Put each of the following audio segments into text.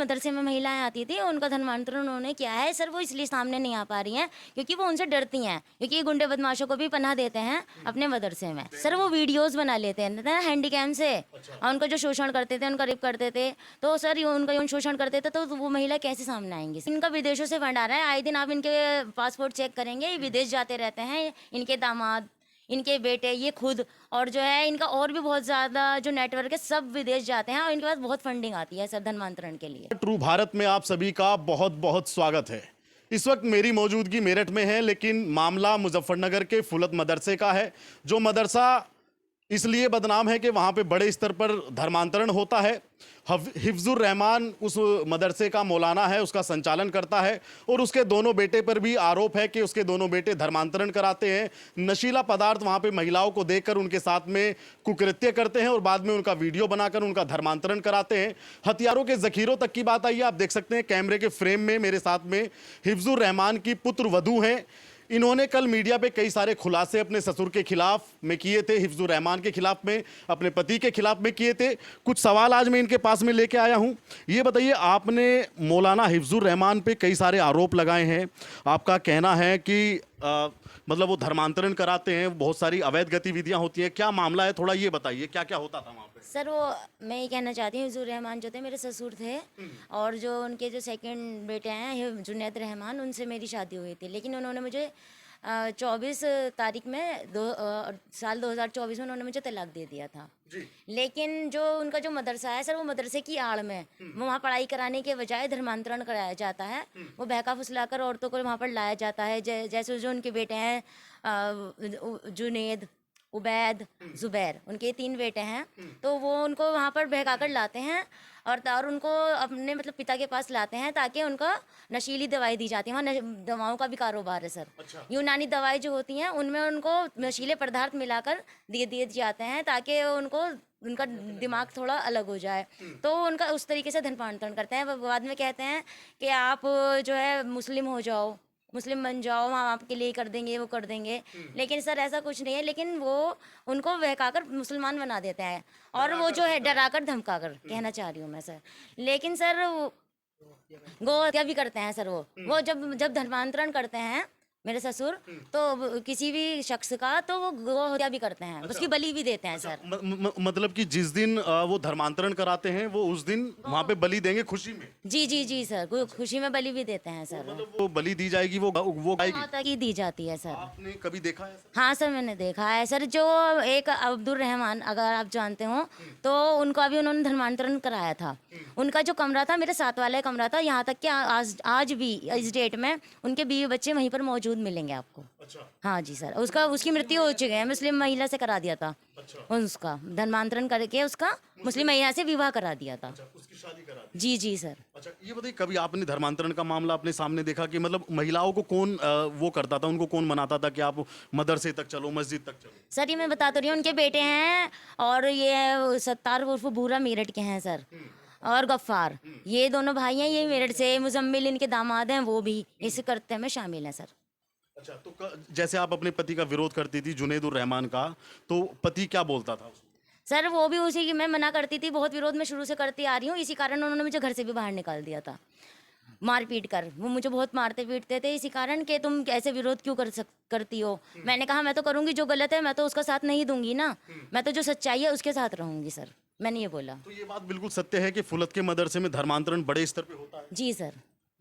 मदरसे में महिलाएं आती थी, उनका धर्मांतरण उन्होंने किया है सर। वो इसलिए सामने नहीं आ पा रही हैं क्योंकि वो उनसे डरती हैं, क्योंकि ये गुंडे बदमाशों को भी पनाह देते हैं अपने मदरसे में सर। वो वीडियोस बना लेते हैं ना हैंडीकैम से, और उनका जो शोषण करते थे, उनका रेप करते थे, तो सर उनका यौन शोषण करते थे, तो वो महिला कैसे सामने आएंगी? इनका विदेशों से फंड आ रहा है, आए दिन आप इनके पासपोर्ट चेक करेंगे, विदेश जाते रहते हैं, इनके दामाद, इनके बेटे, ये खुद, और जो है इनका और भी बहुत ज़्यादा जो नेटवर्क है, सब विदेश जाते हैं और इनके पास बहुत फंडिंग आती है सर धर्मांतरण के लिए। ट्रू भारत में आप सभी का बहुत बहुत स्वागत है। इस वक्त मेरी मौजूदगी मेरठ में है, लेकिन मामला मुजफ्फरनगर के फुलत मदरसे का है, जो मदरसा इसलिए बदनाम है कि वहाँ पे बड़े स्तर पर धर्मांतरण होता है। हिफ्जुर रहमान उस मदरसे का मौलाना है, उसका संचालन करता है, और उसके दोनों बेटे पर भी आरोप है कि उसके दोनों बेटे धर्मांतरण कराते हैं, नशीला पदार्थ वहाँ पे महिलाओं को देकर उनके साथ में कुकृत्य करते हैं और बाद में उनका वीडियो बनाकर उनका धर्मांतरण कराते हैं। हथियारों के जखीरों तक की बात आई है। आप देख सकते हैं कैमरे के फ्रेम में मेरे साथ में हिफ्जुर रहमान की पुत्र वधू हैं। इन्होंने कल मीडिया पे कई सारे खुलासे अपने ससुर के खिलाफ में किए थे, हिफ्जुर रहमान के खिलाफ में, अपने पति के खिलाफ में किए थे। कुछ सवाल आज मैं इनके पास में लेके आया हूं। ये बताइए, आपने मौलाना हिफ्जुर रहमान पे कई सारे आरोप लगाए हैं। आपका कहना है कि मतलब वो धर्मांतरण कराते हैं, बहुत सारी अवैध गतिविधियां होती हैं। क्या मामला है, थोड़ा ये बताइए, क्या क्या होता था वहाँ पे? सर वो मैं ये कहना चाहती हूँ, हिफ्जुर रहमान जो थे मेरे ससुर थे, और जो उनके जो सेकंड बेटे हैं जुनैद रहमान, उनसे मेरी शादी हुई थी। लेकिन उन्होंने मुझे 24 तारीख में साल 2024 में उन्होंने मुझे तलाक दे दिया था जी। लेकिन जो उनका जो मदरसा है सर, वो मदरसे की आड़ में वहाँ पढ़ाई कराने के बजाय धर्मांतरण कराया जाता है। वो बहका फुसलाकर औरतों को वहाँ पर लाया जाता है। जैसे जो उनके बेटे हैं जुनेद, उबैद, जुबैर, उनके 3 बेटे हैं, तो वो उनको वहाँ पर बहकाकर लाते हैं और उनको अपने मतलब पिता के पास लाते हैं, ताकि उनका नशीली दवाई दी जाती है। वहाँ दवाओं का भी कारोबार है सर। अच्छा। यूनानी दवाई जो होती हैं उनमें उनको नशीले पदार्थ मिलाकर दिए जाते हैं, ताकि उनका दिमाग थोड़ा अलग हो जाए। तो उनका उस तरीके से धर्मांतरण करते हैं। बाद में कहते हैं कि आप जो है मुस्लिम हो जाओ, मुस्लिम बन जाओ, हम आपके लिए कर देंगे, वो कर देंगे। लेकिन सर ऐसा कुछ नहीं है। लेकिन वो उनको बहकाकर मुसलमान बना देते हैं, और वो जो है डराकर धमकाकर, कहना चाह रही हूँ मैं सर। लेकिन सर गौ हत्या भी करते हैं सर। वो जब जब धर्मांतरण करते हैं मेरे ससुर, तो किसी भी शख्स का, तो वो गौ हत्या भी करते हैं। अच्छा। उसकी बलि भी देते हैं। अच्छा। सर मतलब कि जिस दिन वो धर्मांतरण कराते हैं, वो उस दिन वहाँ पे बलि देंगे खुशी में? जी जी जी सर, खुशी में बलि भी देते हैं सर। मतलब वो बलि दी जाएगी, वो माता की दी जाती है सर। आपने कभी देखा है? हाँ सर, मैंने देखा है सर। जो एक अब्दुल रहमान, अगर आप जानते हो, तो उनका भी उन्होंने धर्मांतरण कराया था। उनका जो कमरा था मेरे साथ वाला कमरा था। यहाँ तक कि आज भी इस डेट में उनके बीवी बच्चे वहीं पर मौजूद मिलेंगे आपको। अच्छा। हाँ जी सर। उसकी मृत्यु हो चुकी है। मुस्लिम महिला से करा दिया था। अच्छा। उसका धर्मांतरण करके उसका मुस्लिम महिला से विवाह करा दिया था। अच्छा, उसकी शादी करा दी। जी जी सर। अच्छा, ये बताइए, कभी आपने धर्मांतरण का मामला अपने सामने देखा कि मतलब महिलाओं को कौन वो करता था, उनको कौन मनाता था कि आप मदरसे तक चलो, मस्जिद तक चलो? सर ये मैं बता तो रही हूँ, उनके बेटे हैं, और ये सत्तार उर्फ बूरा मेरठ के हैं सर, और गफ्फार, ये दोनों भाई हैं, ये मेरठ से। मुजम्मिल इनके दामाद हैं, वो भी इस करते में शामिल हैं सर। अच्छा, तो जैसे आप अपने पति का विरोध करती थी, जुनैद उर रहमान का, तो पति क्या बोलता था? सर वो भी उसी की मैं मना करती थी। बहुत विरोध में शुरू से करती आ रही हूँ। इसी कारण उन्होंने मुझे घर से भी बाहर निकाल दिया था, मार पीट कर। वो मुझे बहुत मारते पीटते थे, इसी कारण कि तुम ऐसे विरोध क्यों करती हो। मैंने कहा मैं तो करूँगी, जो गलत है मैं तो उसका साथ नहीं दूंगी ना, मैं तो जो सच्चाई है उसके साथ रहूंगी सर। मैंने ये बोला। तो ये बात बिल्कुल सत्य है कि फुलत के मदरसे में धर्मांतरण बड़े स्तर पे होता है? जी सर,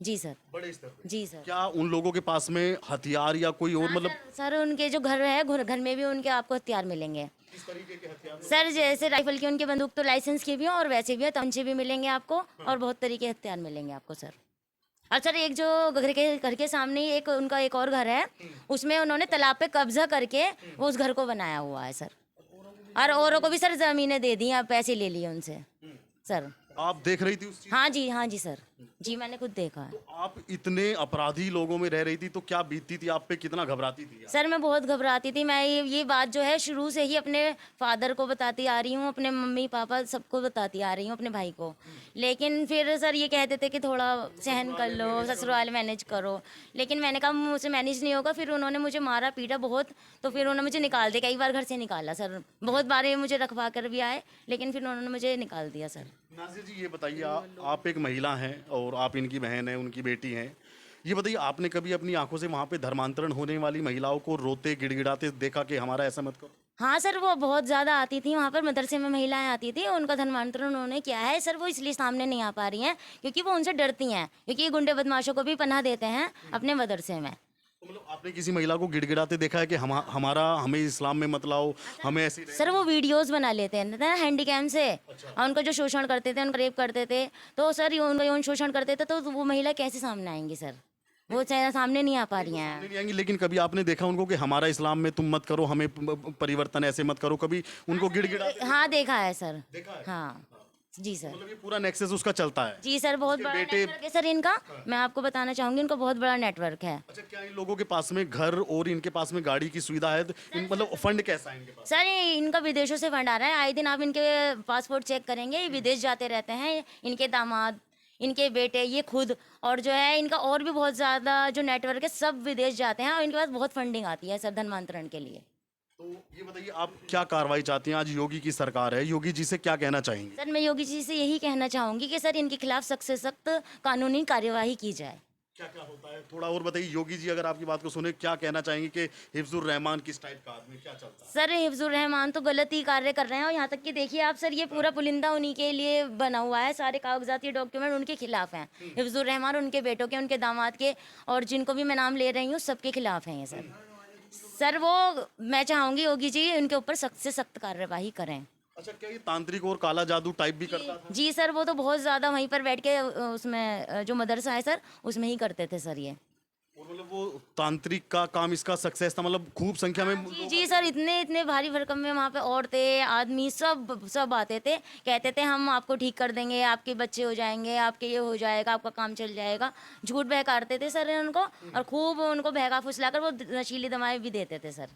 जी सर, बड़े स्तर पे। जी सर। क्या उन लोगों के पास में हथियार या कोई और मतलब? सर उनके जो घर है, घर में भी उनके आपको हथियार मिलेंगे। किस तरीके के हथियार? सर जैसे राइफल की उनके बंदूक तो लाइसेंस की भी हैं, और वैसे भी है, तमंचे भी मिलेंगे आपको, और बहुत तरीके हथियार मिलेंगे आपको सर। और सर एक जो घर के सामने ही उनका एक और घर है, उसमें उन्होंने तालाब पे कब्जा करके वो उस घर को बनाया हुआ है सर। और औरों को भी सर जमीनें दे दी, पैसे ले लिए उनसे सर। आप देख रही थी उस चीज? हाँ जी सर, जी मैंने खुद देखा है। तो आप इतने अपराधी लोगों में रह रही थी, तो क्या बीतती थी आप पे, कितना घबराती थी आप? सर मैं बहुत घबराती थी। मैं ये बात जो है शुरू से ही अपने फादर को बताती आ रही हूँ, अपने मम्मी पापा सबको बताती आ रही हूँ, अपने भाई को। लेकिन फिर सर ये कहते थे कि थोड़ा सहन कर लो, ससुराल मैनेज करो। लेकिन मैंने कहा मुझसे मैनेज नहीं होगा। फिर उन्होंने मुझे मारा पीटा बहुत, तो फिर उन्होंने मुझे निकाल दिया। कई बार घर से निकाला सर, बहुत बार मुझे रखवा कर भी आए, लेकिन फिर उन्होंने मुझे निकाल दिया सर। नाज़िर जी ये बताइए आप एक महिला हैं और आप इनकी बहन हैं, उनकी बेटी हैं। ये बताइए आपने कभी अपनी आंखों से वहाँ पे धर्मांतरण होने वाली महिलाओं को रोते गिड़गिड़ाते देखा कि हमारा ऐसा मत करो? हाँ सर, वो बहुत ज़्यादा आती थी वहाँ पर, मदरसे में महिलाएं आती थी, उनका धर्मांतरण उन्होंने किया है सर। वो इसलिए सामने नहीं आ पा रही हैं क्योंकि वो उनसे डरती हैं, क्योंकि ये गुंडे बदमाशों को भी पनाह देते हैं अपने मदरसे में। तो मतलब आपने किसी महिला को गिड़गिड़ाते देखा है कि हमें इस्लाम में मत लाओ, हमें ऐसी सर वो वीडियोस बना लेते हैं ना हैंडीकैम से, और उनका जो शोषण करते थे, उनका रेप करते थे, तो सर उनका यौन शोषण करते थे, तो वो महिला कैसे सामने आएंगी सर? वो सामने नहीं आ पा रही हैं। सामने नहीं आएंगी, लेकिन कभी आपने देखा उनको कि हमारा इस्लाम में तुम मत करो, हमें परिवर्तन ऐसे मत करो, कभी उनको गिड़गिड़ाते हाँ देखा है सर। देखा है? हाँ जी सर। मतलब ये पूरा नेक्सस उसका चलता है। जी सर, बहुत बड़ा नेटवर्क है सर इनका। मैं आपको बताना चाहूंगी, इनका बहुत बड़ा नेटवर्क है। अच्छा, क्या इन लोगों के पास में घर और इनके पास में गाड़ी की सुविधा है? तो मतलब फंड कैसा है इनके पास? सर इनका विदेशों से फंड आ रहा है। आए दिन आप इनके पासपोर्ट चेक करेंगे, ये विदेश जाते रहते हैं, इनके दामाद, इनके बेटे, ये खुद, और जो है इनका और भी बहुत ज़्यादा जो नेटवर्क है, सब विदेश जाते हैं और इनके पास बहुत फंडिंग आती है सर धर्मांतरण के लिए। तो ये बताइए आप क्या कार्रवाई चाहती हैं? आज योगी की सरकार है, योगी जी से क्या कहना चाहेंगे? सर मैं योगी जी से यही कहना चाहूँगी कि सर इनके खिलाफ सख्त से सख्त कानूनी कार्यवाही की जाए। क्या क्या होता है थोड़ा और बताइए। योगी जी अगर आपकी बात को सुने, क्या कहना चाहेंगे कि हिफ्जुर रहमान किस टाइप का आदमी, क्या चलता है? सर हिफ्जुर रहमान तो गलत ही कार्य कर रहे हैं, और यहाँ तक कि देखिए आप सर, ये पूरा पुलिंदा उन्हीं के लिए बना हुआ है, सारे कागजात, ये डॉक्यूमेंट उनके खिलाफ हैं। हिफ्जुर रहमान, उनके बेटों के, उनके दामाद के, और जिनको भी मैं नाम ले रही हूँ सबके खिलाफ हैं ये सर। सर वो मैं चाहूँगी योगी जी उनके ऊपर सख्त से सख्त कार्यवाही करें। अच्छा, क्या ये तांत्रिक और काला जादू टाइप भी करता था? जी सर, वो तो बहुत ज़्यादा वहीं पर बैठ के उसमें जो मदरसा है सर, उसमें ही करते थे सर ये। और मतलब वो तांत्रिक का काम इसका सक्सेस था, मतलब खूब संख्या में जी सर, इतने इतने भारी भरकम में वहाँ पे औरतें, आदमी, सब आते थे, कहते थे हम आपको ठीक कर देंगे, आपके बच्चे हो जाएंगे, आपके ये हो जाएगा, आपका काम चल जाएगा। झूठ बहकाते थे सर उनको, और खूब उनको बहका फुसलाकर वो नशीली दवाएं भी देते थे सर।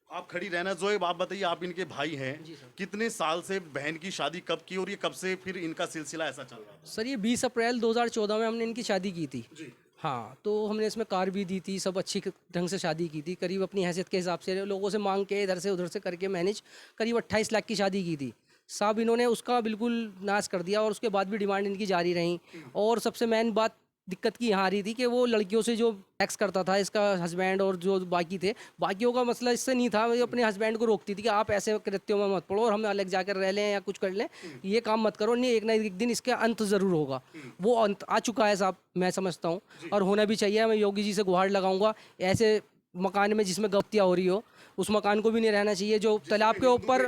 आप खड़ी रहना। जोएब आप बताइए, आप इनके भाई हैं, कितने साल से बहन की शादी कब की और ये कब से फिर इनका सिलसिला ऐसा चल रहा था? सर ये 20 अप्रैल 2014 में हमने इनकी शादी की थी। जी। हाँ, तो हमने इसमें कार भी दी थी, सब अच्छी ढंग से शादी की थी, करीब अपनी हैसियत के हिसाब से लोगों से मांग के इधर से उधर से करके मैनेज, करीब 28 लाख की शादी की थी। साहब इन्होंने उसका बिल्कुल नाश कर दिया, और उसके बाद भी डिमांड इनकी जारी रही। और सबसे मेन बात दिक्कत की यहाँ आ रही थी कि वो लड़कियों से जो टैक्स करता था इसका हस्बैंड, और जो बाकी थे, बाकियों का मसला इससे नहीं था। वो अपने हस्बैंड को रोकती थी कि आप ऐसे कृत्यों में मत पड़ो और हम अलग जाकर रह लें या कुछ कर लें, ये काम मत करो, नहीं एक ना एक दिन इसका अंत ज़रूर होगा। वो अंत आ चुका है साहब, मैं समझता हूँ, और होना भी चाहिए। मैं योगी जी से गुहार लगाऊंगा, ऐसे मकान में जिसमें गलतियाँ हो रही हो उस मकान को भी नहीं रहना चाहिए। जो तालाब के ऊपर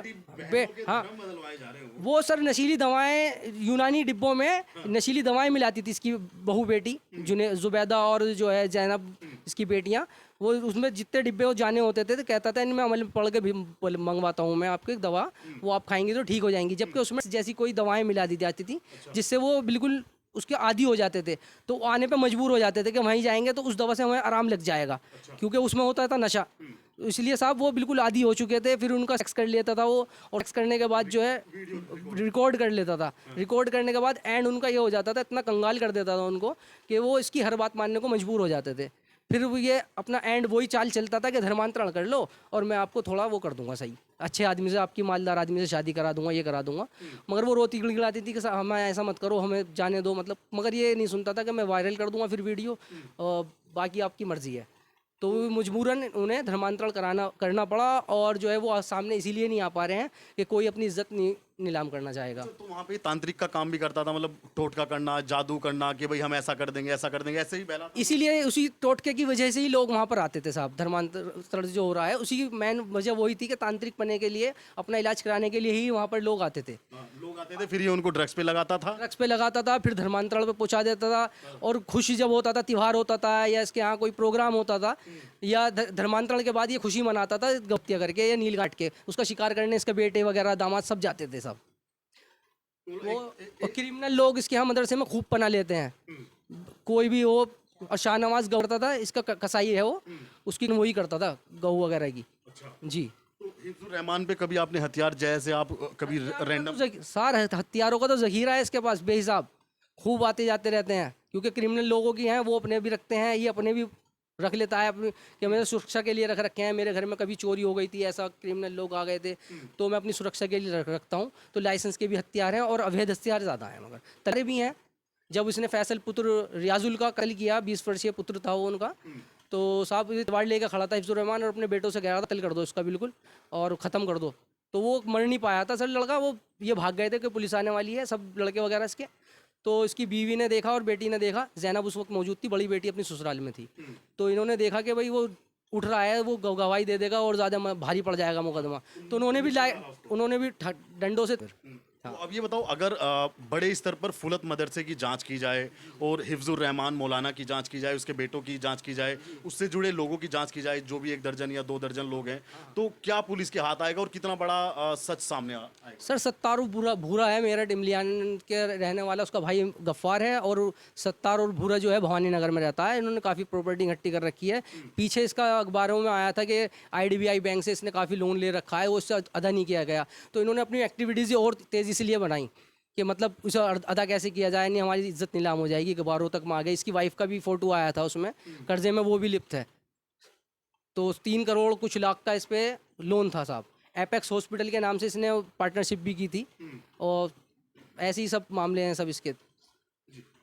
हाँ, वो सर नशीली दवाएं, यूनानी डिब्बों में नशीली दवाएं मिलाती थी इसकी बहू बेटी जुबैदा, और जो है जैनब इसकी बेटियां, वो उसमें जितने डिब्बे वो जाने होते थे तो कहता था इनमें अमल पढ़ के भी मंगवाता हूँ मैं आपको एक दवा, वो आप खाएंगे तो ठीक हो जाएंगी। जबकि उसमें जैसी कोई दवाएं मिला दी जाती थी जिससे वो बिल्कुल उसके आदी हो जाते थे, तो आने पे मजबूर हो जाते थे कि वहीं जाएंगे तो उस दवा से हमें आराम लग जाएगा, क्योंकि उसमें होता था नशा। इसलिए साहब वो बिल्कुल आदी हो चुके थे। फिर उनका सेक्स कर लेता था वो, और सेक्स करने के बाद जो है रिकॉर्ड कर लेता था। रिकॉर्ड करने के बाद एंड उनका ये हो जाता था, इतना कंगाल कर देता था उनको कि वो इसकी हर बात मानने को मजबूर हो जाते थे। फिर वो ये अपना एंड वही चाल चलता था कि धर्मांतरण कर लो और मैं आपको थोड़ा वो कर दूंगा, सही अच्छे आदमी से, आपकी मालदार आदमी से शादी करा दूंगा, ये करा दूंगा। मगर वो रोती गिड़गिड़ाती थी कि हमें ऐसा मत करो, हमें जाने दो, मतलब। मगर ये नहीं सुनता था कि मैं वायरल कर दूंगा फिर वीडियो, बाकी आपकी मर्जी है। तो मजबूरन उन्हें धर्मांतरण करना पड़ा, और जो है वो सामने इसीलिए नहीं आ पा रहे हैं कि कोई अपनी इज्जत नहीं नीलाम करना चाहेगा। तो वहाँ पे तांत्रिक का काम भी करता था, मतलब टोटका करना, जादू करना कि भाई हम ऐसा कर देंगे, ऐसा कर देंगे, ऐसे ही पहला। इसीलिए उसी टोटके की वजह से ही लोग वहाँ पर आते थे साहब। धर्मांतरण जो हो रहा है उसी की मेन वजह वही थी कि तांत्रिक बनने के लिए, अपना इलाज कराने के लिए ही वहाँ पर लोग आते थे। लोग आते थे, फिर ये उनको ड्रग्स पे लगाता था, फिर धर्मांतरण पे पहुँचा देता था। और खुशी जब होता था, त्योहार होता था, या इसके यहाँ कोई प्रोग्राम होता था, या धर्मांतरण के बाद ये खुशी मनाता था गप्तिया करके या नील काट के, उसका शिकार करने इसके बेटे वगैरह दामाद सब जाते थे सब। वो क्रिमिनल लोग इसके यहाँ मदरसे में खूब पना लेते हैं, कोई भी हो। और शाहनवाज करता था, इसका कसाई है वो, उसकी वही करता था गऊ वगैरह की। जी। तो हिफ्जुर रहमान पे कभी आपने हथियार जैसे आप कभी रैंडम? सारे हथियारों का तो जखीरा है इसके पास बेहिसाब, खूब आते जाते रहते हैं, क्योंकि क्रिमिनल लोगों की हैं, वो अपने भी रखते हैं, ये अपने भी रख लेता है अपनी कि मैंने सुरक्षा के लिए रख रखे हैं, मेरे घर में कभी चोरी हो गई थी, ऐसा क्रिमिनल लोग आ गए थे, तो मैं अपनी सुरक्षा के लिए रखता हूँ। तो लाइसेंस के भी हथियार हैं और अवैध हथियार ज़्यादा हैं, मगर तले भी हैं। जब उसने फैसल पुत्र रियाजुल का कत्ल किया, 20 वर्षीय पुत्र था वो उनका, तो साहब तलवार लेकर खड़ा था हिफ्जुर रहमान और अपने बेटों से कह रहा था कत्ल कर दो इसका बिल्कुल और ख़त्म कर दो। तो वो मर नहीं पाया था सर लड़का, वो ये भाग गए थे कि पुलिस आने वाली है, सब लड़के वगैरह इसके। तो इसकी बीवी ने देखा और बेटी ने देखा, जैनब उस वक्त मौजूद थी, बड़ी बेटी अपनी ससुराल में थी। तो इन्होंने देखा कि भाई वो उठ रहा है, वो गवाही दे देगा और ज़्यादा भारी पड़ जाएगा मुकदमा, तो उन्होंने भी डंडों से। तो अब ये बताओ, अगर बड़े स्तर पर फुलत मदरसे की जांच की जाए और हिफ्जुर रहमान मौलाना की जांच की जाए, उसके बेटों की जांच की जाए, उससे जुड़े लोगों की जांच की जाए, जो भी 1 दर्जन या 2 दर्जन लोग हैं, तो क्या पुलिस के हाथ आएगा और कितना बड़ा सच सामने आएगा? सर सत्तार भूरा है, मेरठ इमलियान के रहने वाला, उसका भाई गफ्फार है, और सत्तार और भूरा जो है भवानी नगर में रहता है। इन्होंने काफ़ी प्रॉपर्टी इकट्ठी कर रखी है। पीछे इसका अखबारों में आया था कि IDBI बैंक से इसने काफ़ी लोन ले रखा है, वो उससे अदा नहीं किया गया। तो इन्होंने अपनी एक्टिविटीज़ और तेज़ी इसलिए बनाई कि मतलब उसे अदा कैसे किया जाए, नहीं हमारी इज्जत नीलाम हो जाएगी, गबारों तक में आ गई। इसकी वाइफ का भी फ़ोटो आया था उसमें, कर्जे में वो भी लिप्त है। तो 3 करोड़ कुछ लाख का इस पर लोन था साहब। एपेक्स हॉस्पिटल के नाम से इसने पार्टनरशिप भी की थी, और ऐसे ही सब मामले हैं सब इसके।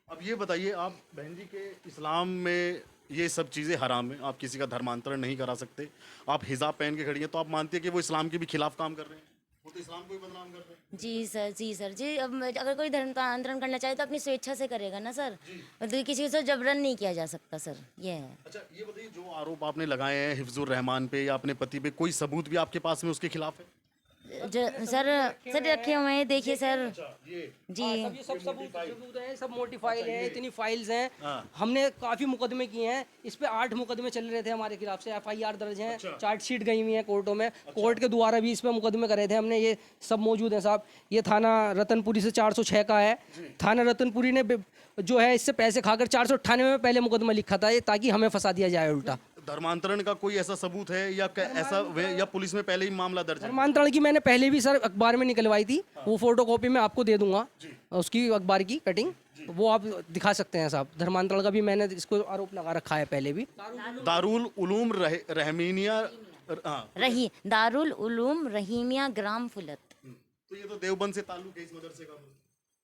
अब ये बताइए, आप बहन जी के इस्लाम में ये सब चीज़ें हराम है, आप किसी का धर्मांतरण नहीं करा सकते, आप हिजाब पहन के खड़ी हैं, तो आप मानती है कि वो इस्लाम के भी खिलाफ काम कर रहे हैं, वो तो इस्लाम को ही बदनाम कर रहे हैं? जी सर जी। अब अगर कोई धर्मांतरण करना चाहे तो अपनी स्वेच्छा से करेगा ना सर, मतलब किसी से जबरन नहीं किया जा सकता सर, ये है। अच्छा ये बताइए, जो आरोप आपने लगाए हैं हिफ्जुर रहमान पे या अपने पति पे, कोई सबूत भी आपके पास में उसके खिलाफ है? सर रखे हुए हैं, देखिए सर जी। ये सब सबूत है, सब मोटिफाइल है, इतनी फाइल्स हैं। हमने काफ़ी मुकदमे किए हैं, इस पे 8 मुकदमे चल रहे थे हमारे खिलाफ से, FIR दर्ज हैं, चार्जशीट गई हुई है कोर्टों में, कोर्ट के द्वारा भी इस पे मुकदमे करे थे हमने, ये सब मौजूद हैं साहब। ये थाना रतनपुरी से 406 का है। थाना रतनपुरी ने जो है इससे पैसे खाकर 498 में पहले मुकदमा लिखा था, ये ताकि हमें फंसा दिया जाए उल्टा। धर्मांतरण का कोई ऐसा सबूत है या या पुलिस में पहले ही मामला दर्ज है? धर्मांतरण की मैंने पहले भी सर अखबार में निकलवाई थी, वो फोटो कॉपी मैं आपको दे दूंगा, उसकी अखबार की कटिंग, वो आप दिखा सकते हैं साहब। धर्मांतरण का भी मैंने इसको आरोप लगा रखा है पहले भी। दारुल उलूम रहमीनिया दारुल उलूम रहीमिया ग्राम फुलत। तो ये तो देवबंद से ताल्लुक है इस मदरसे का,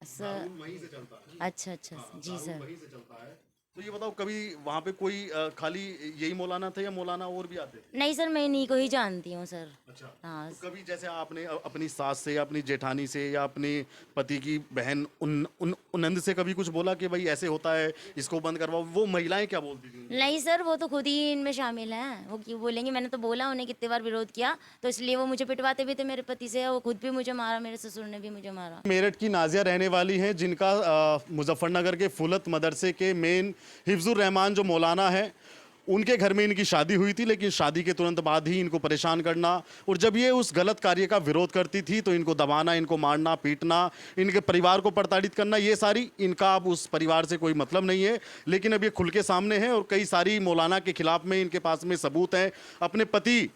सर वहीं से चलता है। अच्छा जी सर। वहीं से चलता है। तो ये बताओ, कभी वहाँ पे कोई खाली यही मौलाना थे या मौलाना और भी आते? नहीं सर, मैं इन्हीं को ही जानती हूँ सर। अच्छा। हाँ। तो कभी जैसे आपने अपनी सास से या अपनी जेठानी से या अपनी पति की बहन उनंद से कभी कुछ बोला कि भाई ऐसे होता है, इसको बंद करवाओ, वो महिलाएं क्या बोलती थी? नहीं सर, वो तो खुद ही इनमें शामिल हैं, वो क्यों बोलेंगे। मैंने तो बोला उन्हें कितनी बार विरोध किया, तो इसलिए वो मुझे पिटवाते भी थे मेरे पति से, वो खुद भी मुझे मारा, मेरे ससुर ने भी मुझे मारा। मेरठ की नाजिया रहने वाली हैं, जिनका मुजफ्फरनगर के फुलत मदरसे के मेन हिफ्जुर रहमान जो मौलाना है, उनके घर में इनकी शादी हुई थी, लेकिन शादी के तुरंत बाद ही इनको परेशान करना, और जब ये उस गलत कार्य का विरोध करती थी तो इनको दबाना, इनको मारना पीटना, इनके परिवार को प्रताड़ित करना, ये सारी, इनका अब उस परिवार से कोई मतलब नहीं है। लेकिन अब ये खुल के सामने है और कई सारी मौलाना के खिलाफ में इनके पास में सबूत हैं। अपने पति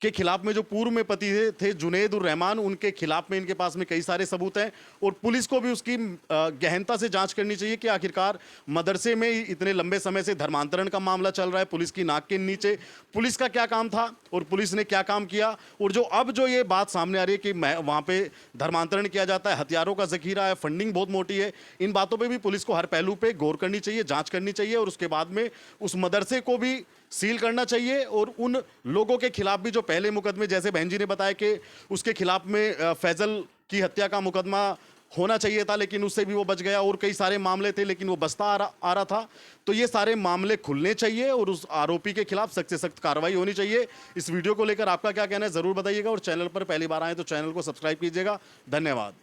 के खिलाफ में, जो पूर्व में पति थे जुनैद उर रहमान, उनके खिलाफ में इनके पास में कई सारे सबूत हैं, और पुलिस को भी उसकी गहनता से जांच करनी चाहिए कि आखिरकार मदरसे में इतने लंबे समय से धर्मांतरण का मामला चल रहा है, पुलिस की नाक के नीचे पुलिस का क्या काम था और पुलिस ने क्या काम किया, और जो अब जो ये बात सामने आ रही है कि वहाँ पे धर्मांतरण किया जाता है, हथियारों का जखीरा है, फंडिंग बहुत मोटी है, इन बातों पर भी पुलिस को हर पहलू पर गौर करनी चाहिए, जाँच करनी चाहिए, और उसके बाद में उस मदरसे को भी सील करना चाहिए। और उन लोगों के खिलाफ भी जो पहले मुकदमे, जैसे बहन जी ने बताया कि उसके खिलाफ में फैजल की हत्या का मुकदमा होना चाहिए था, लेकिन उससे भी वो बच गया, और कई सारे मामले थे लेकिन वो बचता आ रहा था। तो ये सारे मामले खुलने चाहिए और उस आरोपी के खिलाफ सख्त से सख्त कार्रवाई होनी चाहिए। इस वीडियो को लेकर आपका क्या कहना है ज़रूर बताइएगा, और चैनल पर पहली बार आए तो चैनल को सब्सक्राइब कीजिएगा। धन्यवाद।